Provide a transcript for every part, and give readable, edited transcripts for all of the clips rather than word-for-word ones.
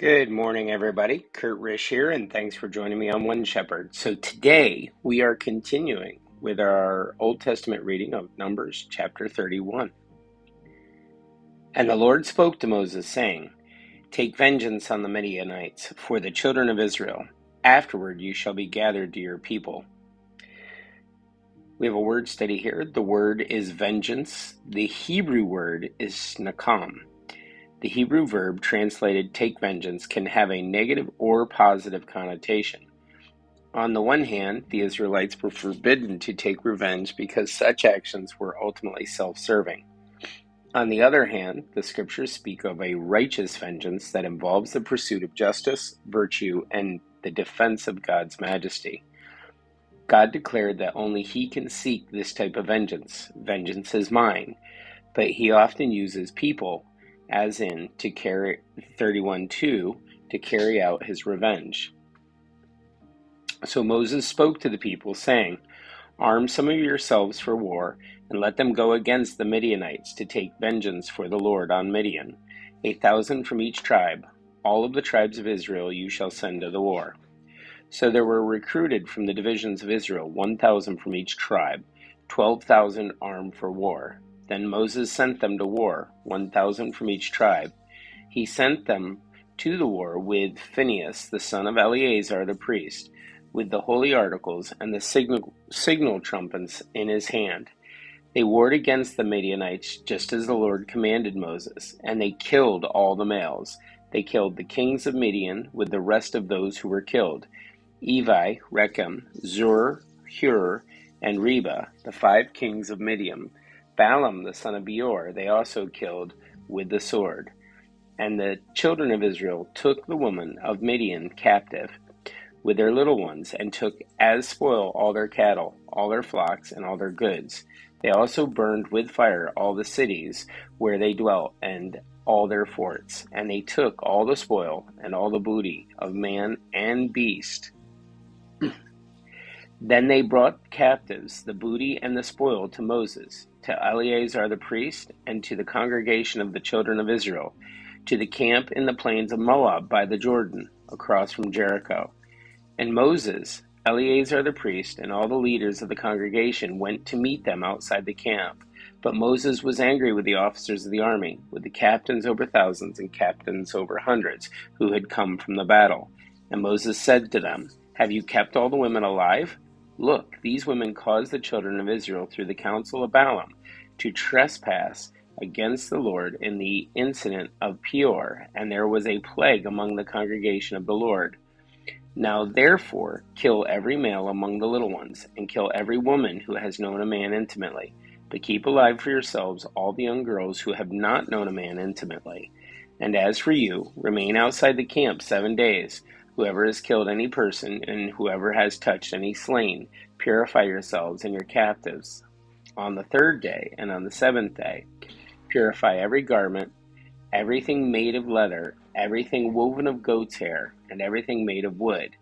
Good morning, everybody. Kurt Risch here, and thanks for joining me on One Shepherd. So today we are continuing with our Old Testament reading of Numbers chapter 31. And the Lord spoke to Moses, saying, Take vengeance on the Midianites for the children of Israel. Afterward you shall be gathered to your people. We have a word study here. The word is vengeance. The Hebrew word is nakam. The Hebrew verb translated take vengeance can have a negative or positive connotation. On the one hand, the Israelites were forbidden to take revenge because such actions were ultimately self-serving. On the other hand, the scriptures speak of a righteous vengeance that involves the pursuit of justice, virtue, and the defense of God's majesty. God declared that only He can seek this type of vengeance. Vengeance is mine. But He often uses people, as in to carry 31:2, to carry out His revenge. So Moses spoke to the people, saying, Arm some of yourselves for war, and let them go against the Midianites to take vengeance for the Lord on Midian, 1,000 from each tribe. All of the tribes of Israel you shall send to the war. So there were recruited from the divisions of Israel 1,000 from each tribe, 12,000 armed for war. Then Moses sent them to war, 1,000 from each tribe. He sent them to the war with Phinehas, the son of Eleazar the priest, with the holy articles and the signal trumpets in his hand. They warred against the Midianites just as the Lord commanded Moses, and they killed all the males. They killed the kings of Midian with the rest of those who were killed, Evi, Rechem, Zur, Hur, and Reba, the 5 kings of Midian. Balaam, the son of Beor, they also killed with the sword. And the children of Israel took the women of Midian captive with their little ones, and took as spoil all their cattle, all their flocks, and all their goods. They also burned with fire all the cities where they dwelt, and all their forts. And they took all the spoil and all the booty of man and beast. Then they brought captives the booty and the spoil to Moses, to Eleazar the priest, and to the congregation of the children of Israel, to the camp in the plains of Moab by the Jordan, across from Jericho. And Moses, Eleazar the priest, and all the leaders of the congregation went to meet them outside the camp. But Moses was angry with the officers of the army, with the captains over thousands and captains over hundreds, who had come from the battle. And Moses said to them, Have you kept all the women alive? Look, these women caused the children of Israel through the counsel of Balaam to trespass against the Lord in the incident of Peor, and there was a plague among the congregation of the Lord. Now therefore kill every male among the little ones, and kill every woman who has known a man intimately. But keep alive for yourselves all the young girls who have not known a man intimately. And as for you, remain outside the camp 7 days. Whoever has killed any person, and whoever has touched any slain, purify yourselves and your captives. On the 3rd day and on the 7th day, purify every garment, everything made of leather, everything woven of goat's hair, and everything made of wood.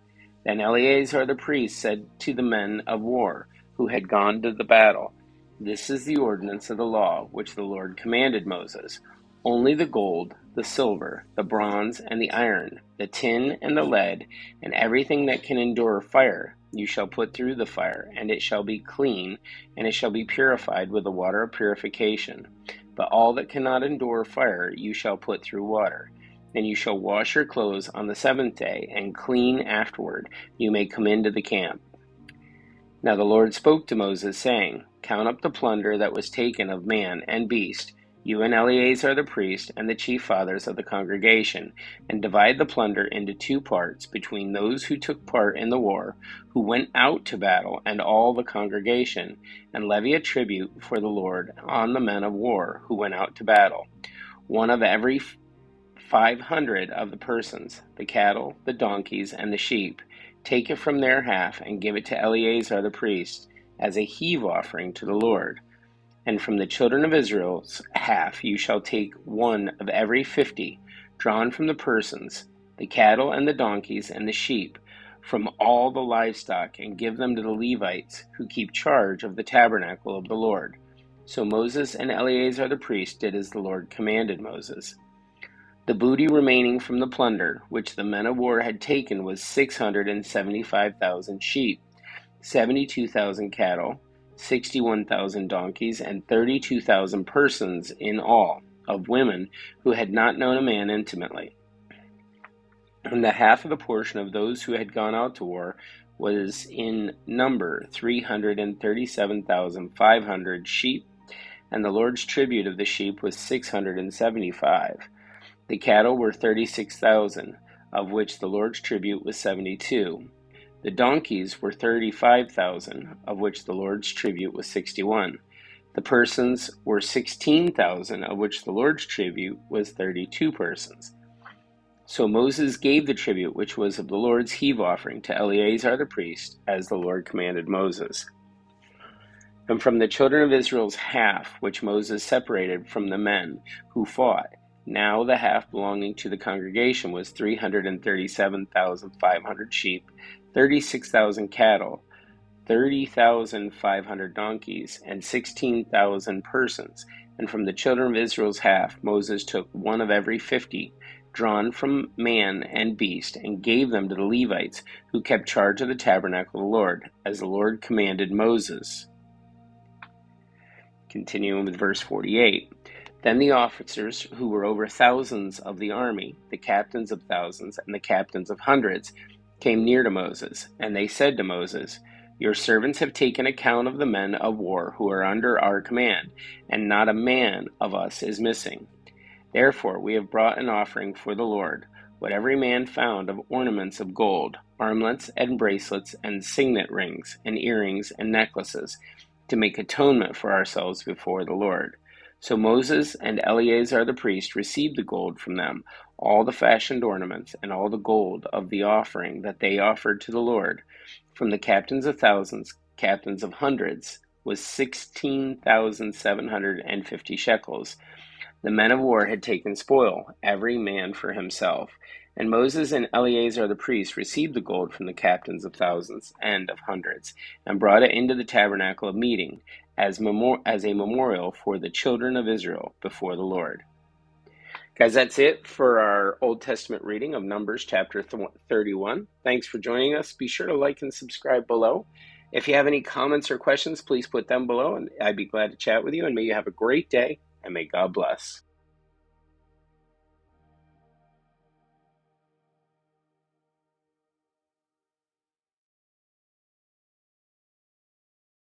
Then Eleazar the priest said to the men of war who had gone to the battle, This is the ordinance of the law which the Lord commanded Moses. Only the gold, the silver, the bronze, and the iron, the tin and the lead, and everything that can endure fire, you shall put through the fire, and it shall be clean, and it shall be purified with the water of purification. But all that cannot endure fire you shall put through water. And you shall wash your clothes on the 7th day, and clean afterward you may come into the camp. Now the Lord spoke to Moses, saying, Count up the plunder that was taken of man and beast, you and Eleazar the priest, and the chief fathers of the congregation, and divide the plunder into 2 parts between those who took part in the war, who went out to battle, and all the congregation, and levy a tribute for the Lord on the men of war who went out to battle, one of every 500 of the persons, the cattle, the donkeys, and the sheep. Take it from their half, and give it to Eleazar the priest, as a heave offering to the Lord. And from the children of Israel's half you shall take one of every 50, drawn from the persons, the cattle and the donkeys and the sheep, from all the livestock, and give them to the Levites, who keep charge of the tabernacle of the Lord. So Moses and Eleazar the priest did as the Lord commanded Moses. The booty remaining from the plunder which the men of war had taken was 675,000 sheep, 72,000 cattle, 61,000 donkeys, and 32,000 persons in all, of women who had not known a man intimately. And the half of the portion of those who had gone out to war was in number 337,500 sheep, and the Lord's tribute of the sheep was 675. The cattle were 36,000, of which the Lord's tribute was 72. The donkeys were 35,000, of which the Lord's tribute was 61. The persons were 16,000, of which the Lord's tribute was 32 persons. So Moses gave the tribute which was of the Lord's heave offering to Eleazar the priest, as the Lord commanded Moses. And from the children of Israel's half, which Moses separated from the men who fought, now the half belonging to the congregation was 337,500 sheep, 36,000 cattle, 30,500 donkeys, and 16,000 persons. And from the children of Israel's half, Moses took one of every 50, drawn from man and beast, and gave them to the Levites, who kept charge of the tabernacle of the Lord, as the Lord commanded Moses. Continuing with verse 48. Then the officers, who were over thousands of the army, the captains of thousands and the captains of hundreds, came near to Moses, and they said to Moses, Your servants have taken account of the men of war who are under our command, and not a man of us is missing. Therefore we have brought an offering for the Lord, what every man found of ornaments of gold, armlets and bracelets and signet rings and earrings and necklaces, to make atonement for ourselves before the Lord. So Moses and Eleazar the priest received the gold from them, all the fashioned ornaments, and all the gold of the offering that they offered to the Lord. From the captains of thousands, captains of hundreds, was 16,750 shekels. The men of war had taken spoil, every man for himself. And Moses and Eleazar the priest received the gold from the captains of thousands and of hundreds, and brought it into the tabernacle of meeting, as a memorial for the children of Israel before the Lord. Guys, that's it for our Old Testament reading of Numbers chapter 31. Thanks for joining us. Be sure to like and subscribe below. If you have any comments or questions, please put them below, and I'd be glad to chat with you. And may you have a great day, and may God bless.